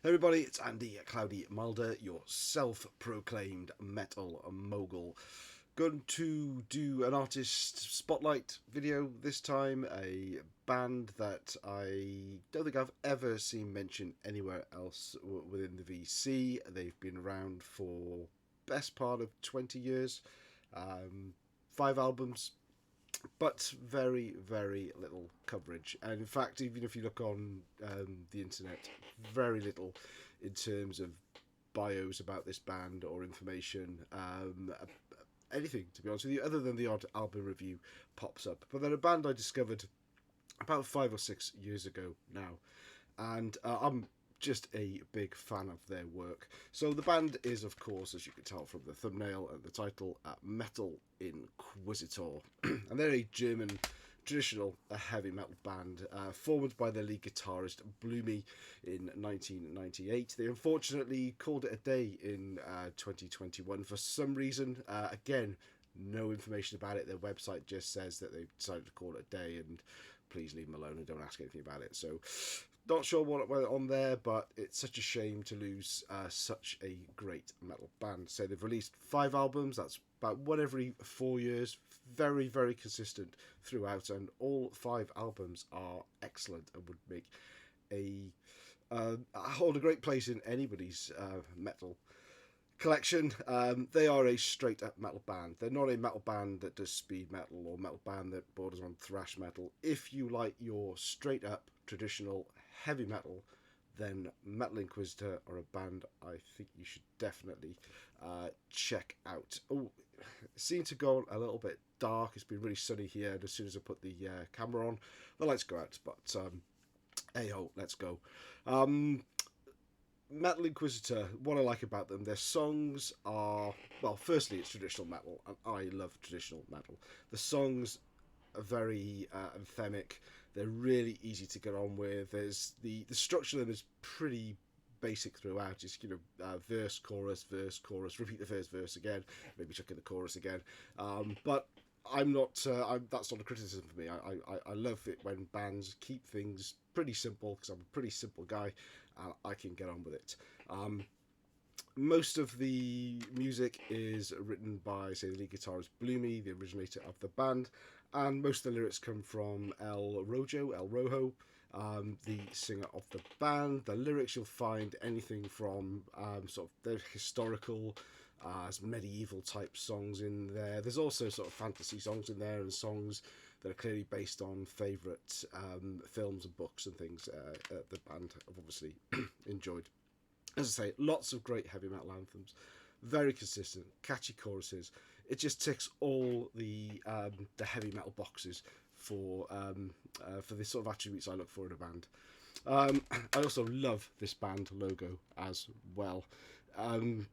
Everybody, it's Andy Cloudy Mulder, your self-proclaimed metal mogul. Going to do an artist spotlight video this time, a band that I don't think I've ever seen mentioned anywhere else within the VC. They've been around for best part of 20 years, 5 albums, but very, very little coverage. And in fact, even if you look on the internet, very little in terms of bios about this band or information, anything, to be honest with you, other than the odd album review pops up. But they're a band I discovered about 5 or 6 years ago now, and I'm just a big fan of their work. So the band is, of course, as you can tell from the thumbnail and the title, Metal Inquisitor, and they're a German traditional heavy metal band formed by their lead guitarist Bloomy in 1998. They unfortunately called it a day in 2021 for some reason. Again, no information about it. Their website just says that they've decided to call it a day, and please leave them alone and don't ask anything about it. So, not sure what went on there, but it's such a shame to lose such a great metal band. So they've released 5 albums. That's about one every 4 years. Very, very consistent throughout, and all 5 albums are excellent and would make hold a great place in anybody's metal collection. They are a straight up metal band. They're not a metal band that does speed metal or metal band that borders on thrash metal. If you like your straight up traditional heavy metal, then Metal Inquisitor are a band I think you should definitely check out. Oh, it seemed to go a little bit dark. It's been really sunny here, and as soon as I put the camera on, the lights go out. But hey ho, let's go. Metal Inquisitor, what I like about them, their songs are, well, firstly, it's traditional metal, and I love traditional metal. The songs are very anthemic. They're really easy to get on with. There's the structure of them is pretty basic throughout. It's, verse, chorus, repeat the first verse again, maybe chuck in the chorus again. But I'm not. That's not a criticism for me. I love it when bands keep things pretty simple, because I'm a pretty simple guy. I can get on with it. Most of the music is written by, say, the lead guitarist Bloomy, the originator of the band, and most of the lyrics come from El Rojo, the singer of the band. The lyrics, you'll find anything from sort of the historical, medieval type songs in there. There's also sort of fantasy songs in there, and songs that are clearly based on favourite films and books and things the band have obviously enjoyed. As I say, lots of great heavy metal anthems, very consistent, catchy choruses. It just ticks all the heavy metal boxes for this sort of attributes I look for in a band. I also love this band logo as well. And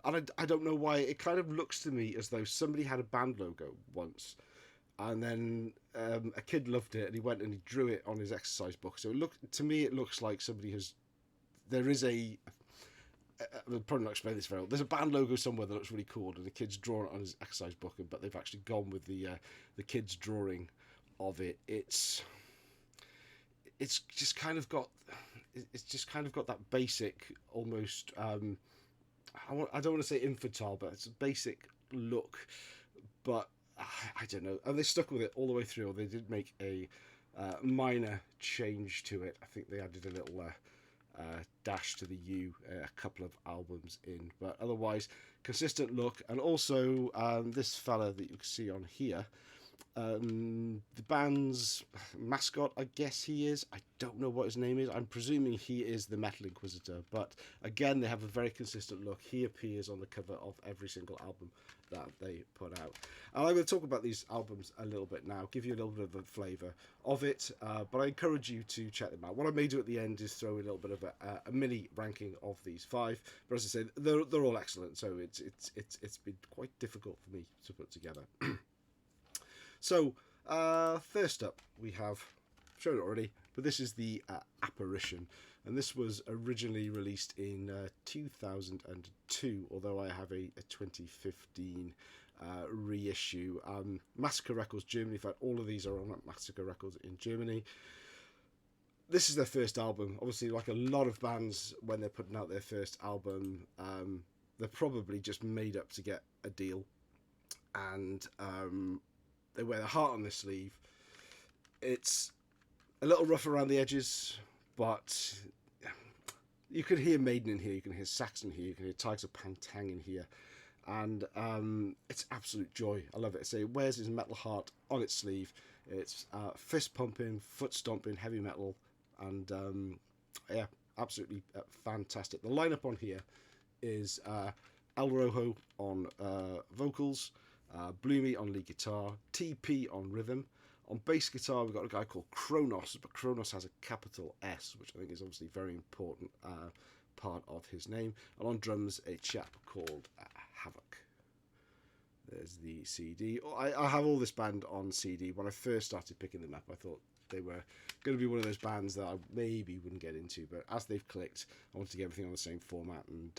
I don't know why, it kind of looks to me as though somebody had a band logo once, and then a kid loved it and he went and he drew it on his exercise book. So it looks like somebody has. There is I'll probably not explain this very well. There's a band logo somewhere that looks really cool, and the kid's drawn it on his exercise book, but they've actually gone with the kid's drawing of it. It's just kind of got that basic, almost I don't want to say infantile, but it's a basic look. But I don't know, and they stuck with it all the way through. They did make a minor change to it. I think they added a little dash to the U a couple of albums in, but otherwise consistent look. And also this fella that you can see on here, the band's mascot, I guess he is. I don't know what his name is. I'm presuming he is the Metal Inquisitor, but again, they have a very consistent look. He appears on the cover of every single album that they put out. And I'm going to talk about these albums a little bit now, give you a little bit of a flavour of it, but I encourage you to check them out. What I may do at the end is throw a little bit of a mini ranking of these 5, but as I say, they're all excellent, so it's been quite difficult for me to put together. So, first up, we have shown it already, but this is the Apparition, and this was originally released in 2002, although I have a 2015 reissue. Massacre Records Germany. In fact, all of these are on Massacre Records in Germany. this is their first album. Obviously, like a lot of bands, when they're putting out their first album, they're probably just made up to get a deal, and they wear their heart on their sleeve. It's a little rough around the edges, but you can hear Maiden in here, you can hear Saxon here, you can hear Tigers of Pantang in here, and it's absolute joy. I love it. So it wears his metal heart on its sleeve. It's fist pumping, foot stomping, heavy metal, and yeah, absolutely fantastic. The lineup on here is El Rojo on vocals, Bloomy on lead guitar, TP on rhythm. On bass guitar, we've got a guy called Kronos, but Kronos has a capital S, which I think is obviously a very important part of his name. And on drums, a chap called Havoc. There's the CD. I have all this band on CD. When I first started picking them up, I thought they were going to be one of those bands that I maybe wouldn't get into, but as they've clicked, I wanted to get everything on the same format, and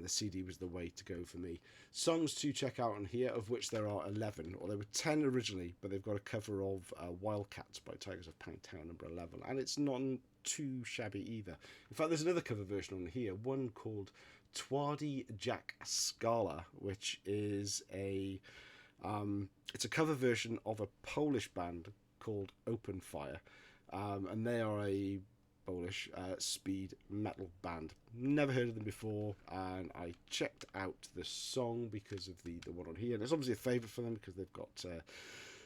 the CD was the way to go for me. Songs to check out on here, of which there are 11, or there were 10 originally, but they've got a cover of Wildcats by Tigers of Pangtown, number 11, and it's not too shabby either. In fact, there's another cover version on here, one called Twardy Jack Scala, which is it's a cover version of a Polish band called Open Fire, and they are a Polish speed metal band. Never heard of them before, and I checked out the song because of the one on here, and it's obviously a favourite for them because they've got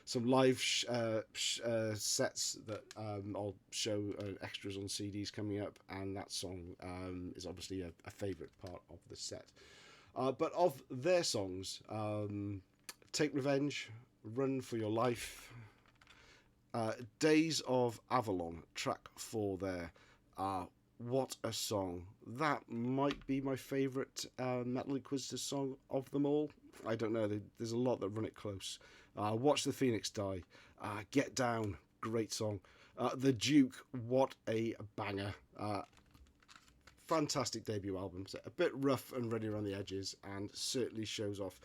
some live sets that I'll show extras on CDs coming up, and that song is obviously a favourite part of the set. But of their songs, Take Revenge, Run for Your Life, Days of Avalon, track 4 there. What a song. That might be my favourite Metal Inquisitor song of them all. I don't know, there's a lot that run it close. Watch the Phoenix Die, Get Down, great song. The Duke, what a banger. Fantastic debut album. So a bit rough and ready around the edges, and certainly shows off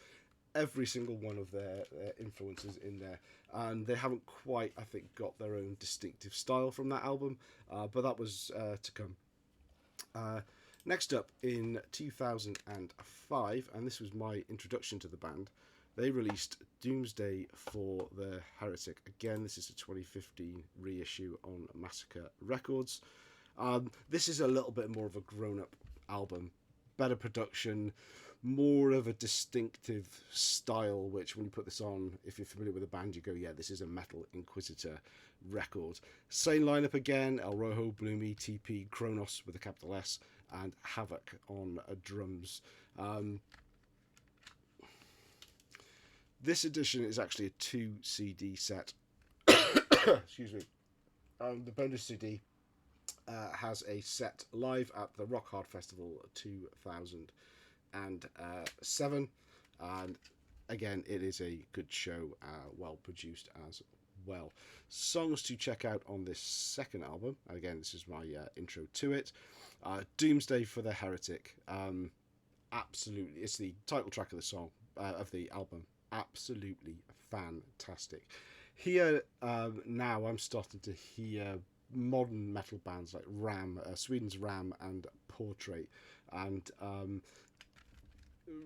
every single one of their influences in there, and they haven't quite, I think, got their own distinctive style from that album, but that was to come. Next up, in 2005, and this was my introduction to the band, they released Doomsday for the Heretic. Again, this is a 2015 reissue on Massacre Records. This is a little bit more of a grown-up album, better production, more of a distinctive style, which when you put this on, if you're familiar with the band, you go, yeah, this is a Metal Inquisitor record. Same lineup again, El Rojo, Bloomy, TP, Kronos with a capital S, and Havoc on drums. This edition is actually a 2 CD set. Excuse me. The bonus CD has a set live at the Rock Hard Festival 2007, and again, it is a good show, well produced as well. Songs to check out on this second album, again, this is my intro to it. Doomsday for the Heretic, absolutely, it's the title track of the song, of the album, absolutely fantastic. Here now I'm starting to hear modern metal bands like Ram, Sweden's Ram, and Portrait, and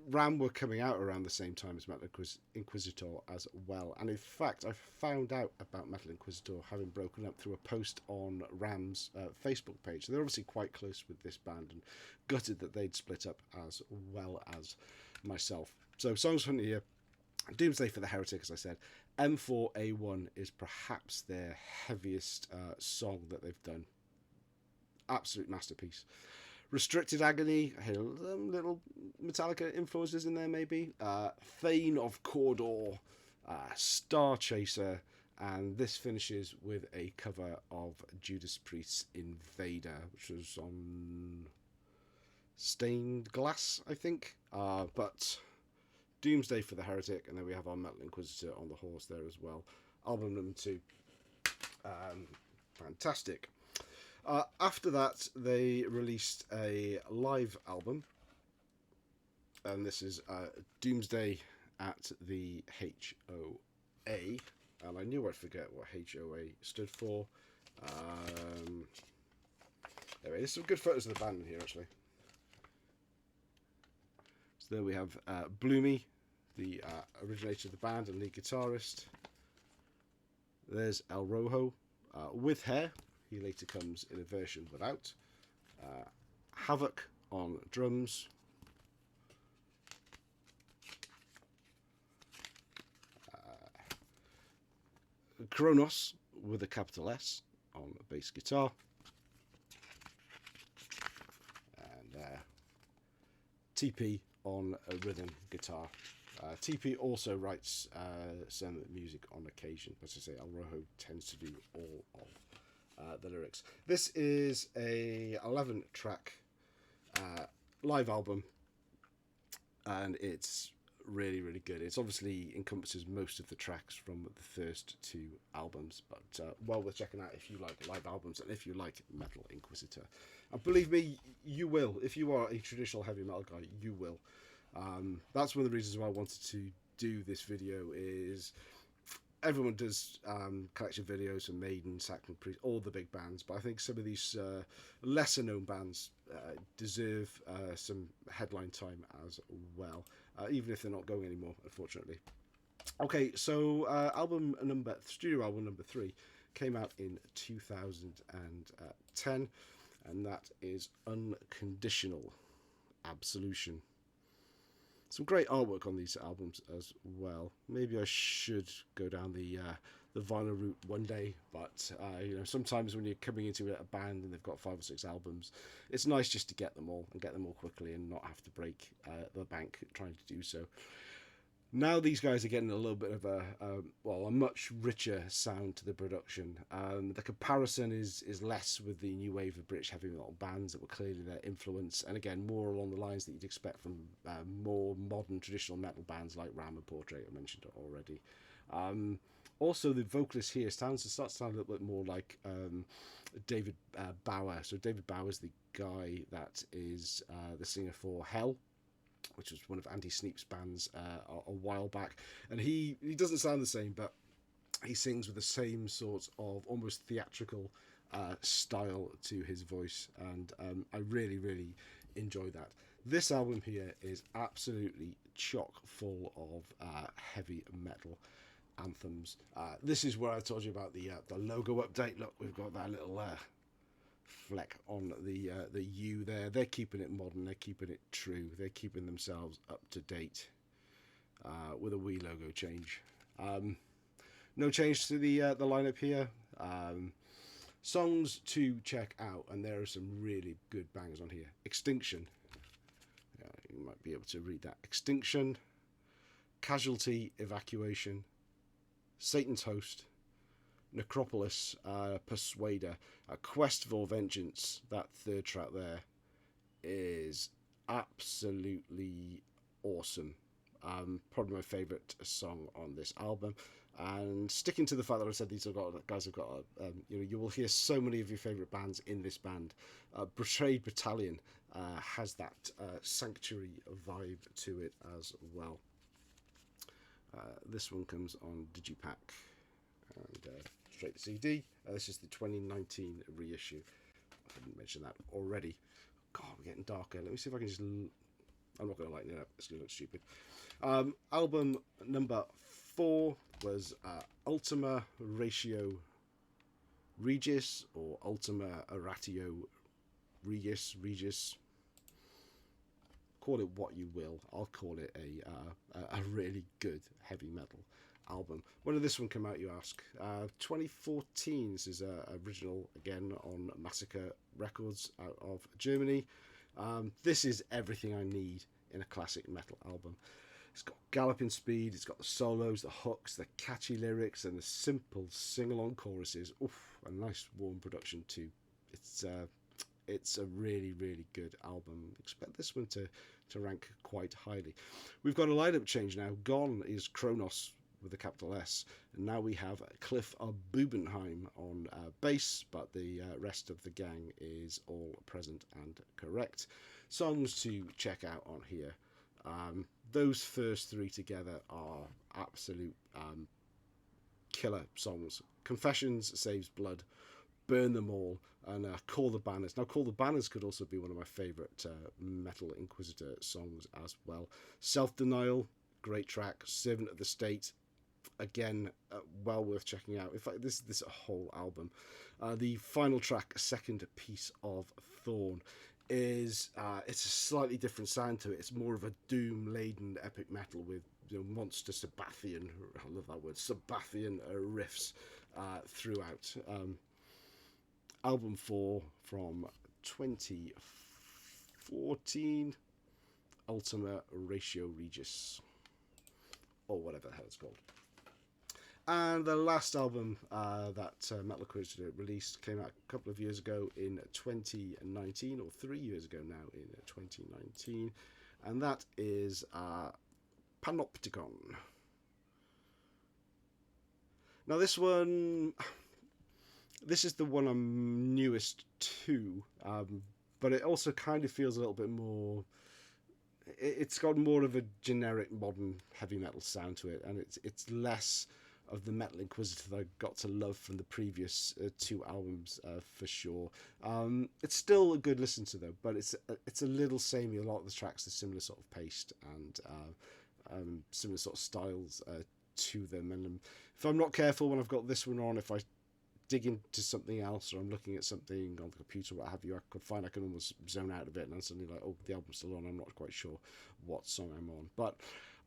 Ram were coming out around the same time as Metal Inquisitor as well, and in fact I found out about Metal Inquisitor having broken up through a post on Ram's Facebook page. So they're obviously quite close with this band, and gutted that they'd split up as well as myself. So songs from here: Doomsday for the Heretic, as I said. M4A1 is perhaps their heaviest song that they've done. Absolute masterpiece. Restricted Agony, I hear little Metallica influences in there maybe. Thane of Cawdor, Star Chaser, and this finishes with a cover of Judas Priest's Invader, which was on Stained Glass, I think. But Doomsday for the Heretic, and then we have our Metal Inquisitor on the horse there as well. Album number 2. Fantastic. After that, they released a live album, and this is Doomsday at the HOA, and I knew I'd forget what HOA stood for, Anyway, there's some good photos of the band in here, actually. So there we have Bloomy, the originator of the band and lead guitarist. There's El Rojo with hair. He later comes in a version without. Havoc on drums. Kronos with a capital S on bass guitar. And TP on a rhythm guitar. TP also writes some music on occasion, but as I say, El Rojo tends to do all of the lyrics. This is a 11-track live album, and it's really, really good. It's obviously encompasses most of the tracks from the first 2 albums, but well worth checking out if you like live albums and if you like Metal Inquisitor. And believe me, you will. If you are a traditional heavy metal guy, you will. That's one of the reasons why I wanted to do this video. Is everyone does collection videos from Maiden, Saxon Priest, all the big bands, but I think some of these lesser known bands deserve some headline time as well, even if they're not going anymore, unfortunately. Okay, so studio album number 3 came out in 2010, and that is Unconditional, Absolution. Some great artwork on these albums as well. Maybe I should go down the vinyl route one day, but you know, sometimes when you're coming into a band and they've got 5 or 6 albums, it's nice just to get them all quickly and not have to break the bank trying to do so. Now these guys are getting a little bit of a much richer sound to the production. The comparison is less with the new wave of British heavy metal bands that were clearly their influence, and again more along the lines that you'd expect from more modern traditional metal bands like Ram and Portrait. I mentioned it already. Also, the vocalist here starts to sound a little bit more like David Bauer. So David Bauer is the guy that is the singer for Hell, which was one of Andy Sneap's bands a while back. And he doesn't sound the same, but he sings with the same sort of almost theatrical style to his voice. And I really, really enjoy that. This album here is absolutely chock full of heavy metal anthems. This is where I told you about the logo update. Look, we've got that little fleck on the U there. They're keeping it modern, they're keeping it true, they're keeping themselves up to date with a wee logo change. No change to the lineup here. Songs to check out, and there are some really good bangers on here. Extinction, you might be able to read that. Extinction, Casualty, Evacuation, Satan's Host, Necropolis, Persuader, A Quest for Vengeance. That 3rd track there is absolutely awesome. Probably my favourite song on this album. And sticking to the fact that I said these guys have got, you will hear so many of your favourite bands in this band. Betrayed Battalion has that sanctuary vibe to it as well. This one comes on Digipack and straight to CD. This is the 2019 reissue. I didn't mention that already. God, we're getting darker. Let me see if I can just... I'm not going to lighten it up. It's going to look stupid. Album number 4 was Ultima Ratio Regis, or Ultima Ratio Regis. Call it what you will. I'll call it a really good heavy metal album. When did this one come out, you ask? 2014. This is original, again, on Massacre Records out of Germany. This is everything I need in a classic metal album. It's got galloping speed, it's got the solos, the hooks, the catchy lyrics, and the simple sing-along choruses. Oof, a nice warm production too. It's a really, really good album. Expect this one to rank quite highly. We've got a lineup change now. Gone is Kronos with a capital S, and now we have Cliff of Bubenheim on bass, but the rest of the gang is all present and correct. Songs to check out on here. Those first 3 together are absolute killer songs. Confessions, Saves Blood, burn them all, and Call the Banners. Now, Call the Banners could also be one of my favourite Metal Inquisitor songs as well. Self-Denial, great track. Servant of the State, again, well worth checking out. In fact, this whole album. The final track, Second Piece of Thorn, is it's a slightly different sound to it. It's more of a doom-laden epic metal with monster Sabbathian, I love that word, Sabbathian riffs throughout. Album 4 from 2014, Ultima Ratio Regis, or whatever the hell it's called. And the last album that Metal Inquisitor released came out a couple of years ago in 2019, or 3 years ago now in 2019, and that is Panopticon. Now this is the one I'm newest to, but it also kind of feels a little bit more... It's got more of a generic modern heavy metal sound to it, and it's less of the Metal Inquisitor that I got to love from the previous 2 albums for sure. It's still a good listen to though, but it's a little samey. A lot of the tracks are similar sort of paced and similar sort of styles to them. And if I'm not careful when I've got this one on, if I dig into something else or I'm looking at something on the computer or what have you, I could find I can almost zone out of it and I'm suddenly like, oh, the album's still on, I'm not quite sure what song I'm on. But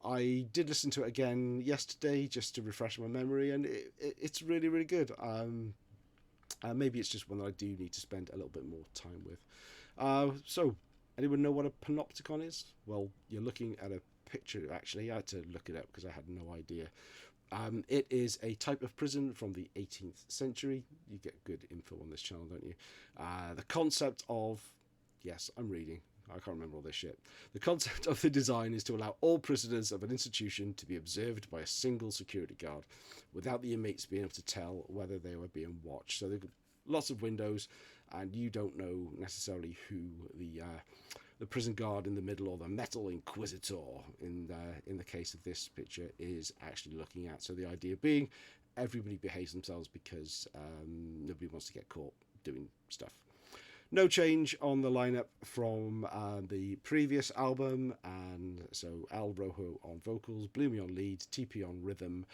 I did listen to it again yesterday just to refresh my memory, and it's really, really good. Maybe it's just one that I do need to spend a little bit more time with. So, anyone know what a panopticon is? Well, you're looking at a picture, actually. I had to look it up because I had no idea. It is a type of prison from the 18th century. You get good info on this channel, don't you? The concept of... Yes, I'm reading. I can't remember all this shit. The concept of the design is to allow all prisoners of an institution to be observed by a single security guard without the inmates being able to tell whether they were being watched. So there are lots of windows, and you don't know necessarily who the prison guard in the middle, or the Metal Inquisitor in the case of this picture, is actually looking at. So the idea being everybody behaves themselves because nobody wants to get caught doing stuff. No change on the lineup from the previous album, and so Al Rojo on vocals, Bloomy on lead, TP on rhythm,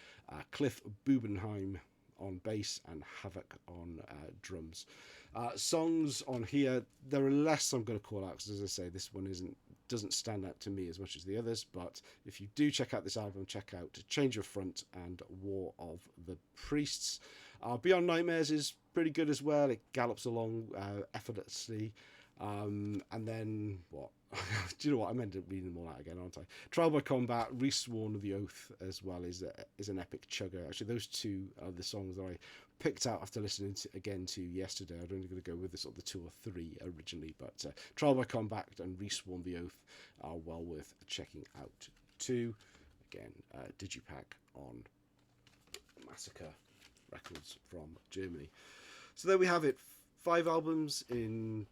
Cliff Bubenheim on bass, and Havoc on drums. Songs on here, there are less I'm going to call out because, as I say, this one doesn't stand out to me as much as the others. But if you do check out this album, check out Change of Front and War of the Priests. Beyond Nightmares is pretty good as well. It gallops along effortlessly. And then what? Do you know what? I'm ended up reading them all out again, aren't I? Trial by Combat, Resworn of the Oath as well is an epic chugger. Actually, those two are the songs that I picked out after listening again to yesterday. I'm only going to go with the 2 or 3 originally, but Trial by Combat and Resworn of the Oath are well worth checking out too. Again, Digipack on Massacre Records from Germany. So there we have it. 5 albums in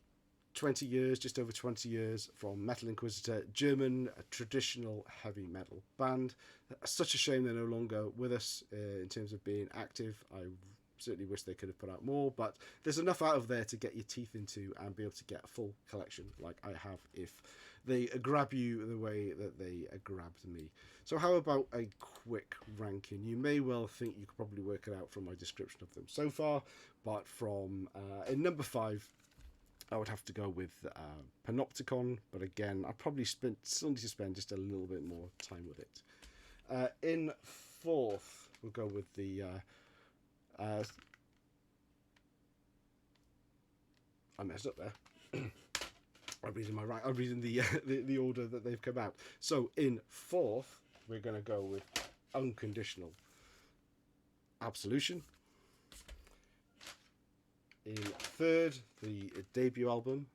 20 years, just over 20 years, from Metal Inquisitor, German traditional heavy metal band. Such a shame they're no longer with us in terms of being active. I certainly wish they could have put out more, but there's enough out of there to get your teeth into and be able to get a full collection like I have if they grab you the way that they grabbed me. So how about a quick ranking? You may well think you could probably work it out from my description of them so far, but from in number 5, I would have to go with Panopticon, but again, I probably still need to spend just a little bit more time with it. In 4th, we'll go with the... I messed up there. I'm reading I'm reading the order that they've come out. So in 4th, we're going to go with Unconditional, Absolution. In 3rd, the debut album,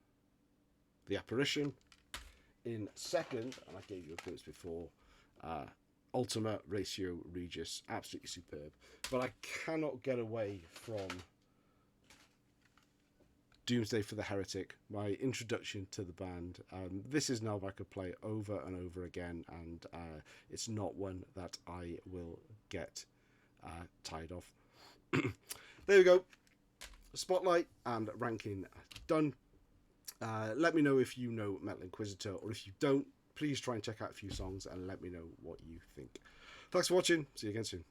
The Apparition. In 2nd, and I gave you a glimpse before, Ultima Ratio Regis, absolutely superb. But I cannot get away from Doomsday for the Heretic, my introduction to the band. This is an album I could play over and over again, and it's not one that I will get tired of. There we go. Spotlight and ranking done. Let me know if you know Metal Inquisitor, or if you don't, please try and check out a few songs and let me know what you think. Thanks for watching. See you again soon.